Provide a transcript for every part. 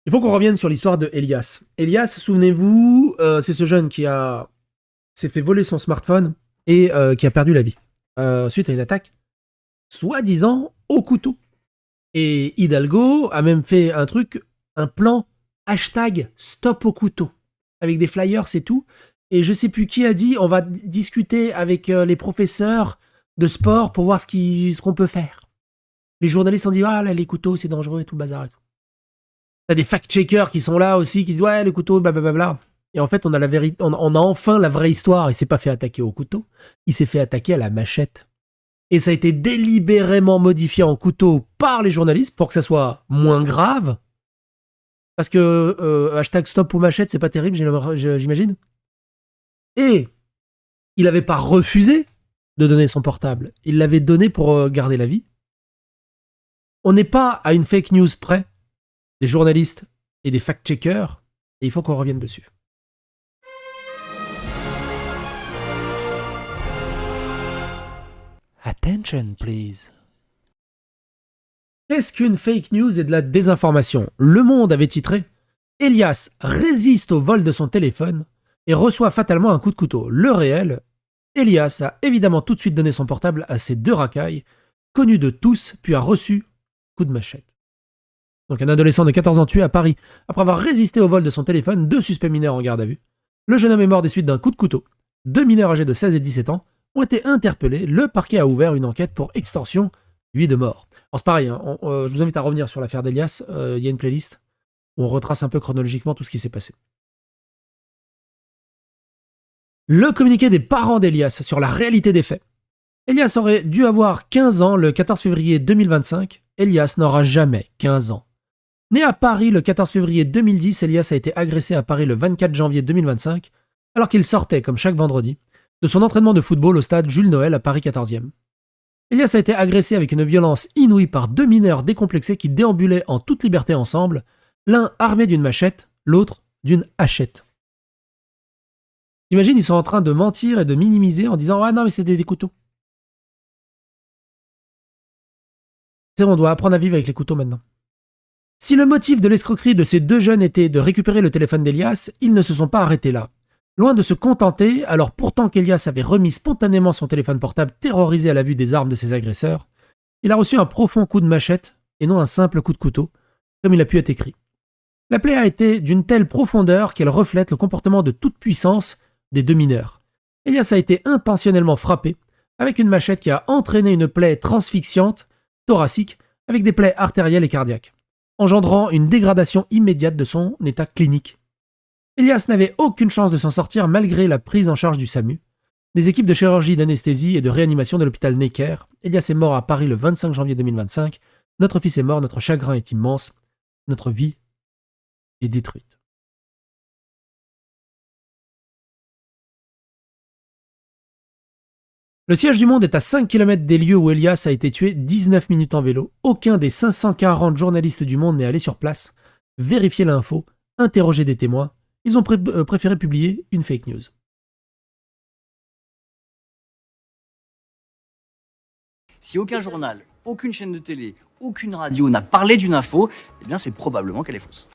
Il faut qu'on revienne sur l'histoire de Elias. Elias, souvenez-vous, c'est ce jeune qui s'est fait voler son smartphone et qui a perdu la vie suite à une attaque, soi-disant au couteau. Et Hidalgo a même fait un plan hashtag stop au couteau, avec des flyers et tout. Et je sais plus qui a dit, on va discuter avec les professeurs de sport pour voir ce qu'on peut faire. Les journalistes ont dit, ah là, les couteaux, c'est dangereux et tout le bazar et tout. T'as des fact-checkers qui sont là aussi, qui disent, ouais, les couteaux, blablabla. Et en fait, on a enfin la vraie histoire. Il s'est pas fait attaquer au couteau, il s'est fait attaquer à la machette. Et ça a été délibérément modifié en couteau par les journalistes pour que ça soit moins grave. Parce que hashtag stop ou machette, c'est pas terrible, j'imagine. Et il n'avait pas refusé de donner son portable. Il l'avait donné pour garder la vie. On n'est pas à une fake news près, des journalistes et des fact-checkers, et il faut qu'on revienne dessus. Attention, please. Qu'est-ce qu'une fake news et de la désinformation ? Le Monde avait titré « Elias résiste au vol de son téléphone et reçoit fatalement un coup de couteau. Le réel, Elias a évidemment tout de suite donné son portable à ses deux racailles, connus de tous, puis a reçu coup de machette. » Donc un adolescent de 14 ans tué à Paris après avoir résisté au vol de son téléphone, 2 suspects mineurs en garde à vue. Le jeune homme est mort des suites d'un coup de couteau. 2 mineurs âgés de 16 et 17 ans ont été interpellés. Le parquet a ouvert une enquête pour extorsion, lui de mort. Alors c'est pareil, hein, je vous invite à revenir sur l'affaire d'Elias. Il y a une playlist où on retrace un peu chronologiquement tout ce qui s'est passé. Le communiqué des parents d'Elias sur la réalité des faits. Elias aurait dû avoir 15 ans le 14 février 2025. Elias n'aura jamais 15 ans. Né à Paris le 14 février 2010, Elias a été agressé à Paris le 24 janvier 2025, alors qu'il sortait, comme chaque vendredi, de son entraînement de football au stade Jules Noël à Paris 14e. Elias a été agressé avec une violence inouïe par 2 mineurs décomplexés qui déambulaient en toute liberté ensemble, l'un armé d'une machette, l'autre d'une hachette. T'imagines, ils sont en train de mentir et de minimiser en disant « Ah non, mais c'était des couteaux. » C'est bon, on doit apprendre à vivre avec les couteaux maintenant. Si le motif de l'escroquerie de ces deux jeunes était de récupérer le téléphone d'Elias, ils ne se sont pas arrêtés là. Loin de se contenter, alors pourtant qu'Elias avait remis spontanément son téléphone portable terrorisé à la vue des armes de ses agresseurs, il a reçu un profond coup de machette et non un simple coup de couteau, comme il a pu être écrit. La plaie a été d'une telle profondeur qu'elle reflète le comportement de toute puissance des 2 mineurs. Elias a été intentionnellement frappé avec une machette qui a entraîné une plaie transfixiante, thoracique, avec des plaies artérielles et cardiaques, engendrant une dégradation immédiate de son état clinique. Elias n'avait aucune chance de s'en sortir malgré la prise en charge du SAMU, des équipes de chirurgie, d'anesthésie et de réanimation de l'hôpital Necker. Elias est mort à Paris le 25 janvier 2025. Notre fils est mort, notre chagrin est immense, notre vie est détruite. Le siège du Monde est à 5 km des lieux où Elias a été tué, 19 minutes en vélo. Aucun des 540 journalistes du Monde n'est allé sur place, vérifier l'info, interroger des témoins. Ils ont préféré publier une fake news. Si aucun journal, aucune chaîne de télé, aucune radio n'a parlé d'une info, eh bien c'est probablement qu'elle est fausse.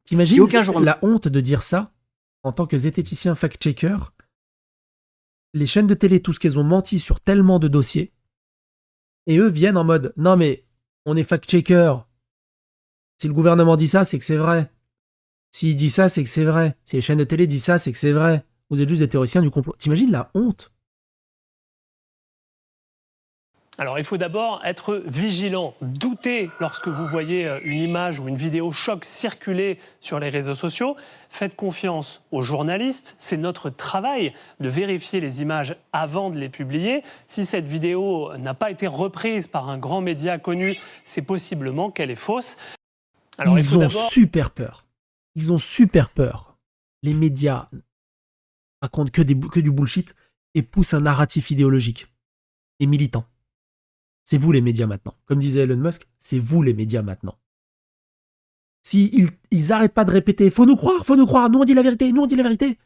T'imagines la honte de dire ça en tant que zététicien fact-checker? Les chaînes de télé, tout ce qu'elles ont menti sur tellement de dossiers, et eux viennent en mode « Non mais, on est fact-checker. Si le gouvernement dit ça, c'est que c'est vrai. S'il dit ça, c'est que c'est vrai. Si les chaînes de télé disent ça, c'est que c'est vrai. Vous êtes juste des théoriciens du complot. » T'imagines la honte? Alors, il faut d'abord être vigilant, douter lorsque vous voyez une image ou une vidéo choc circuler sur les réseaux sociaux. Faites confiance aux journalistes, c'est notre travail de vérifier les images avant de les publier. Si cette vidéo n'a pas été reprise par un grand média connu, c'est possiblement qu'elle est fausse. Alors, ils ont super peur. Ils ont super peur. Les médias racontent que du bullshit et poussent un narratif idéologique et militant. C'est vous les médias maintenant. Comme disait Elon Musk, c'est vous les médias maintenant. Si ils arrêtent pas de répéter « Faut nous croire, nous on dit la vérité, nous on dit la vérité ».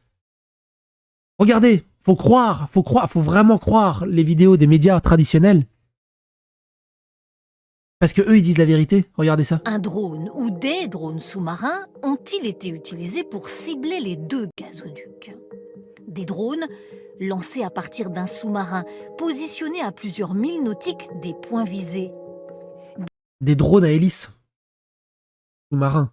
Regardez, faut vraiment croire les vidéos des médias traditionnels. Parce que eux, ils disent la vérité. Regardez ça. Un drone ou des drones sous-marins ont-ils été utilisés pour cibler les deux gazoducs? Des drones lancés à partir d'un sous-marin positionné à plusieurs milles nautiques des points visés. Des drones à hélice. Sous-marins.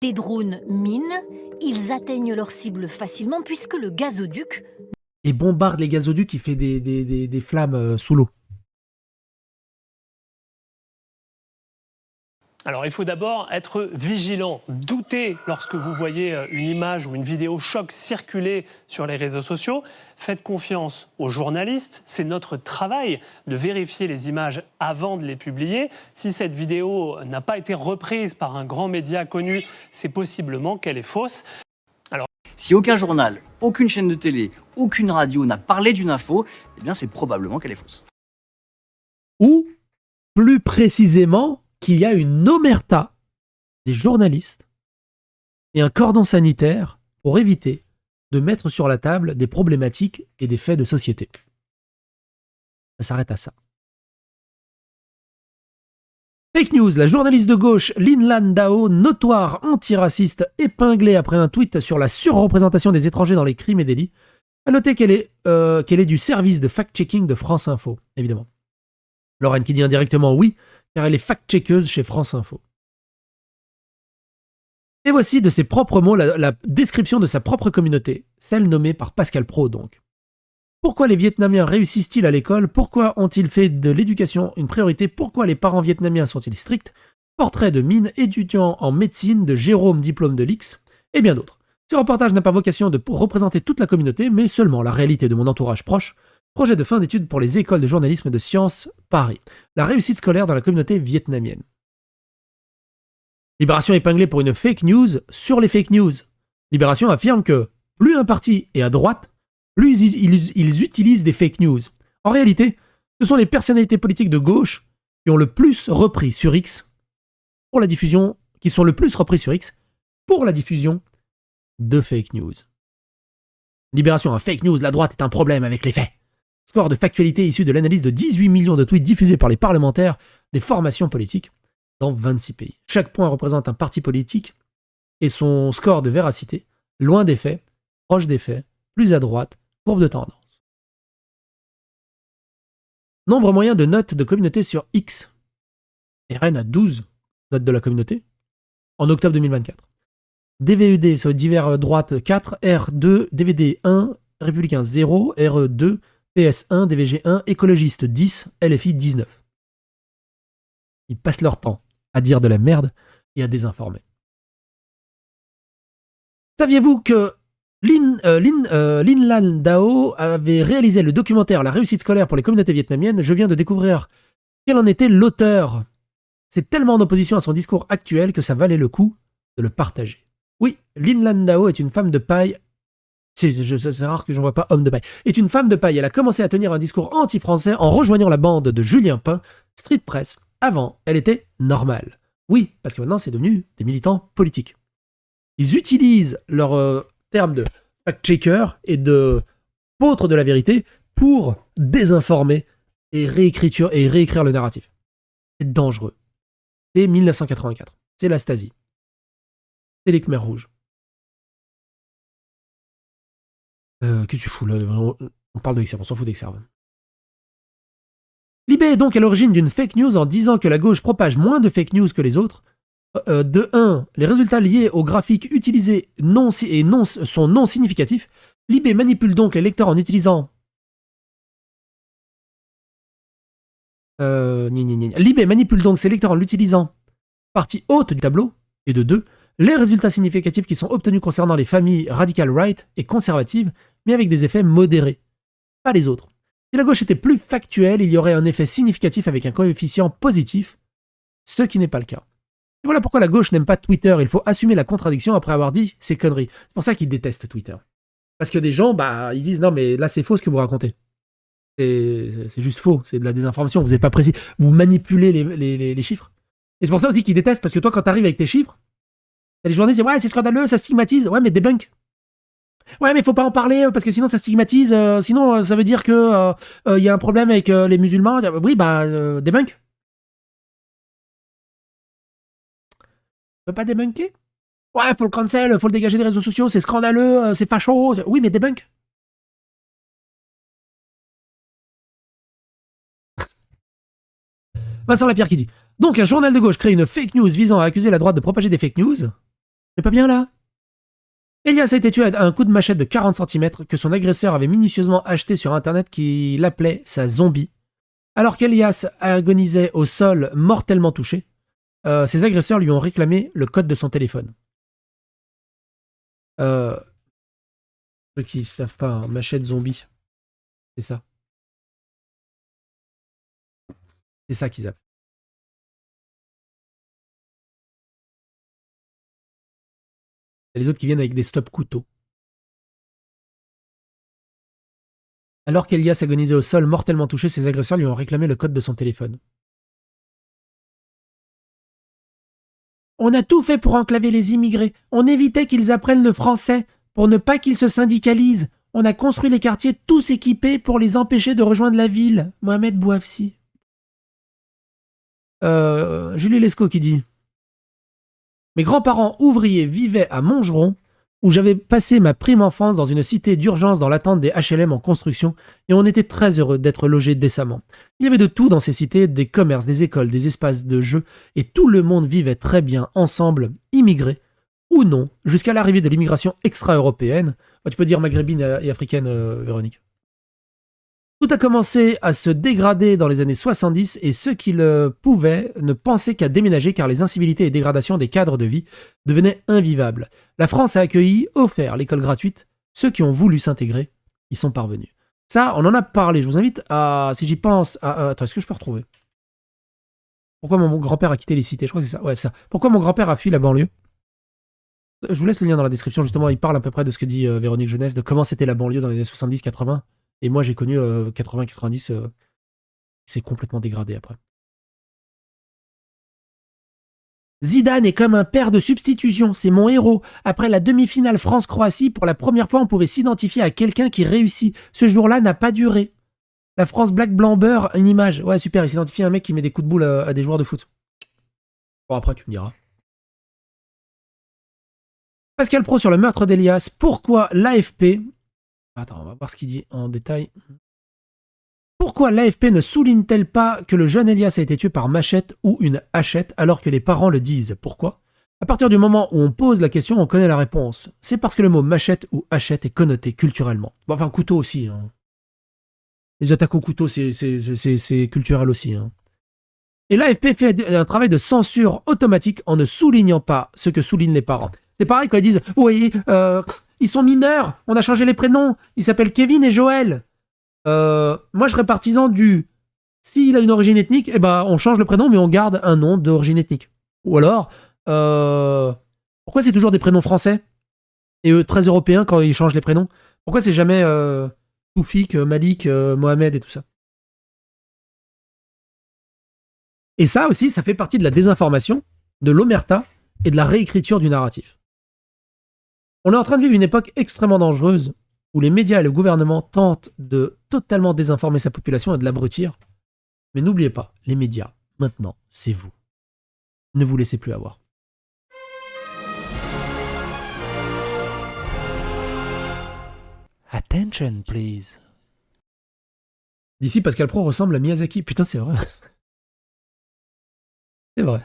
Des drones mines, ils atteignent leur cible facilement puisque le gazoduc Et bombarde les gazoducs qui fait des flammes sous l'eau. Alors, il faut d'abord être vigilant, douter lorsque vous voyez une image ou une vidéo choc circuler sur les réseaux sociaux. Faites confiance aux journalistes, c'est notre travail de vérifier les images avant de les publier. Si cette vidéo n'a pas été reprise par un grand média connu, c'est possiblement qu'elle est fausse. Si aucun journal, aucune chaîne de télé, aucune radio n'a parlé d'une info, eh bien c'est probablement qu'elle est fausse. Ou, plus précisément, qu'il y a une omerta des journalistes et un cordon sanitaire pour éviter de mettre sur la table des problématiques et des faits de société. Ça s'arrête à ça. Fake news, la journaliste de gauche Lin Landau, notoire antiraciste, épinglée après un tweet sur la surreprésentation des étrangers dans les crimes et délits, a noté qu'elle est du service de fact-checking de France Info, évidemment. Lorraine qui dit indirectement oui, car elle est fact-checkeuse chez France Info. Et voici de ses propres mots la description de sa propre communauté, celle nommée par Pascal Praud donc. Pourquoi les Vietnamiens réussissent-ils à l'école? Pourquoi ont-ils fait de l'éducation une priorité? Pourquoi les parents vietnamiens sont-ils stricts? Portrait de Mine, étudiant en médecine de Jérôme, diplôme de l'X, et bien d'autres. Ce reportage n'a pas vocation de représenter toute la communauté, mais seulement la réalité de mon entourage proche. Projet de fin d'études pour les écoles de journalisme et de sciences Paris. La réussite scolaire dans la communauté vietnamienne. Libération épinglée pour une fake news sur les fake news. Libération affirme que plus un parti est à droite, plus ils utilisent des fake news. En réalité, ce sont les personnalités politiques de gauche qui ont le plus repris sur X pour la diffusion, qui sont le plus repris sur X pour la diffusion de fake news. Libération, un fake news, la droite est un problème avec les faits. Score de factualité issu de l'analyse de 18 millions de tweets diffusés par les parlementaires des formations politiques dans 26 pays. Chaque point représente un parti politique et son score de véracité, loin des faits, proche des faits, plus à droite, courbe de tendance. Nombre moyen de notes de communauté sur X. RN a 12 notes de la communauté en octobre 2024. DVED, ça veut dire divers droite 4, R2, DVD 1, républicain 0, RE2, PS1, DVG1, écologiste 10, LFI 19. Ils passent leur temps à dire de la merde et à désinformer. Saviez-vous que Lin Landau avait réalisé le documentaire La réussite scolaire pour les communautés vietnamiennes? Je viens de découvrir quel en était l'auteur. C'est tellement en opposition à son discours actuel que ça valait le coup de le partager. Oui, Lin Landau est une femme de paille. C'est rare que j'en vois pas homme de paille. Est une femme de paille. Elle a commencé à tenir un discours anti-français en rejoignant la bande de Julien Pain, Street Press. Avant, elle était normale. Oui, parce que maintenant, c'est devenu des militants politiques. Ils utilisent leur terme de fact-checker et de vôtre de la vérité pour désinformer et réécrire le narratif. C'est dangereux. C'est 1984. C'est la Stasi. C'est les Khmers rouges. Qu'est-ce que tu fous là? On parle de Exerve, on s'en fout d'Exerve. Libé est donc à l'origine d'une fake news en disant que la gauche propage moins de fake news que les autres. De 1, les résultats liés aux graphiques utilisés sont non significatifs. Libé manipule donc les lecteurs en utilisant... Libé manipule donc ses lecteurs en l'utilisant partie haute du tableau. Et de 2, les résultats significatifs qui sont obtenus concernant les familles radicales right et conservatives, mais avec des effets modérés. Pas les autres. Si la gauche était plus factuelle, il y aurait un effet significatif avec un coefficient positif, ce qui n'est pas le cas. Et voilà pourquoi la gauche n'aime pas Twitter. Il faut assumer la contradiction après avoir dit ces conneries. C'est pour ça qu'ils détestent Twitter. Parce que des gens, ils disent non mais là c'est faux ce que vous racontez. C'est juste faux, c'est de la désinformation, vous n'êtes pas précis. Vous manipulez les chiffres. Et c'est pour ça aussi qu'ils détestent, parce que toi quand tu arrives avec tes chiffres, les journalistes disent ouais c'est scandaleux, ça stigmatise. Ouais mais débunk. Ouais mais faut pas en parler parce que sinon ça stigmatise, sinon ça veut dire que y a un problème avec les musulmans. Oui débunk. peut pas débunker? Ouais, faut le cancel, faut le dégager des réseaux sociaux, c'est scandaleux, c'est facho. Oui, mais débunk. Vincent Lapierre qui dit donc un journal de gauche crée une fake news visant à accuser la droite de propager des fake news. C'est pas bien là. Elias a été tué à un coup de machette de 40 cm que son agresseur avait minutieusement acheté sur internet qui l'appelait sa zombie. Alors qu'Elias agonisait au sol mortellement touché, ses agresseurs lui ont réclamé le code de son téléphone. Ceux qui ne savent pas, hein, machette zombie, c'est ça. C'est ça qu'ils appellent. Il y a les autres qui viennent avec des stop couteaux. Alors qu'Elias agonisait au sol mortellement touché, ses agresseurs lui ont réclamé le code de son téléphone. On a tout fait pour enclaver les immigrés. On évitait qu'ils apprennent le français pour ne pas qu'ils se syndicalisent. On a construit les quartiers tous équipés pour les empêcher de rejoindre la ville. Mohamed Bouafsi. Julie Lescaut qui dit mes grands-parents ouvriers vivaient à Montgeron, où j'avais passé ma prime enfance dans une cité d'urgence dans l'attente des HLM en construction, et on était très heureux d'être logés décemment. Il y avait de tout dans ces cités, des commerces, des écoles, des espaces de jeux, et tout le monde vivait très bien ensemble, immigrés, ou non, jusqu'à l'arrivée de l'immigration extra-européenne. Tu peux dire maghrébine et africaine, Véronique. Tout a commencé à se dégrader dans les années 70 et ceux qui le pouvaient ne pensaient qu'à déménager car les incivilités et dégradations des cadres de vie devenaient invivables. La France a accueilli, offert l'école gratuite. Ceux qui ont voulu s'intégrer y sont parvenus. Ça, on en a parlé. Je vous invite à, si j'y pense, attends, est-ce que je peux retrouver? Pourquoi mon grand-père a quitté les cités? Je crois que c'est ça. Ouais, c'est ça. Pourquoi mon grand-père a fui la banlieue? Je vous laisse le lien dans la description. Justement, il parle à peu près de ce que dit Véronique Jeunesse, de comment c'était la banlieue dans les années 70-80. Et moi, j'ai connu 80-90, c'est complètement dégradé après. Zidane est comme un père de substitution, c'est mon héros. Après la demi-finale France-Croatie, pour la première fois, on pouvait s'identifier à quelqu'un qui réussit. Ce jour-là n'a pas duré. La France Black Blanc Beurre, une image. Ouais, super, il s'identifie à un mec qui met des coups de boule à des joueurs de foot. Bon, après, tu me diras. Pascal Pro sur le meurtre d'Elias. Pourquoi l'AFP... Attends, on va voir ce qu'il dit en détail. Pourquoi l'AFP ne souligne-t-elle pas que le jeune Elias a été tué par machette ou une hachette alors que les parents le disent? Pourquoi? À partir du moment où on pose la question, on connaît la réponse. C'est parce que le mot machette ou hachette est connoté culturellement. Bon, enfin, couteau aussi. Hein. Les attaques au couteau, c'est culturel aussi. Hein. Et l'AFP fait un travail de censure automatique en ne soulignant pas ce que soulignent les parents. C'est pareil quand ils disent « Oui, ils sont mineurs, on a changé les prénoms, ils s'appellent Kevin et Joël. » Moi, je serais partisan du s'il a une origine ethnique, eh ben, on change le prénom, mais on garde un nom d'origine ethnique. Ou alors, pourquoi c'est toujours des prénoms français et très européens quand ils changent les prénoms? Pourquoi c'est jamais Toufik, Malik, Mohamed et tout ça? Et ça aussi, ça fait partie de la désinformation, de l'omerta et de la réécriture du narratif. On est en train de vivre une époque extrêmement dangereuse où les médias et le gouvernement tentent de totalement désinformer sa population et de l'abrutir. Mais n'oubliez pas, les médias, maintenant, c'est vous. Ne vous laissez plus avoir. Attention, please. D'ici, Pascal Pro ressemble à Miyazaki. Putain, c'est vrai. C'est vrai.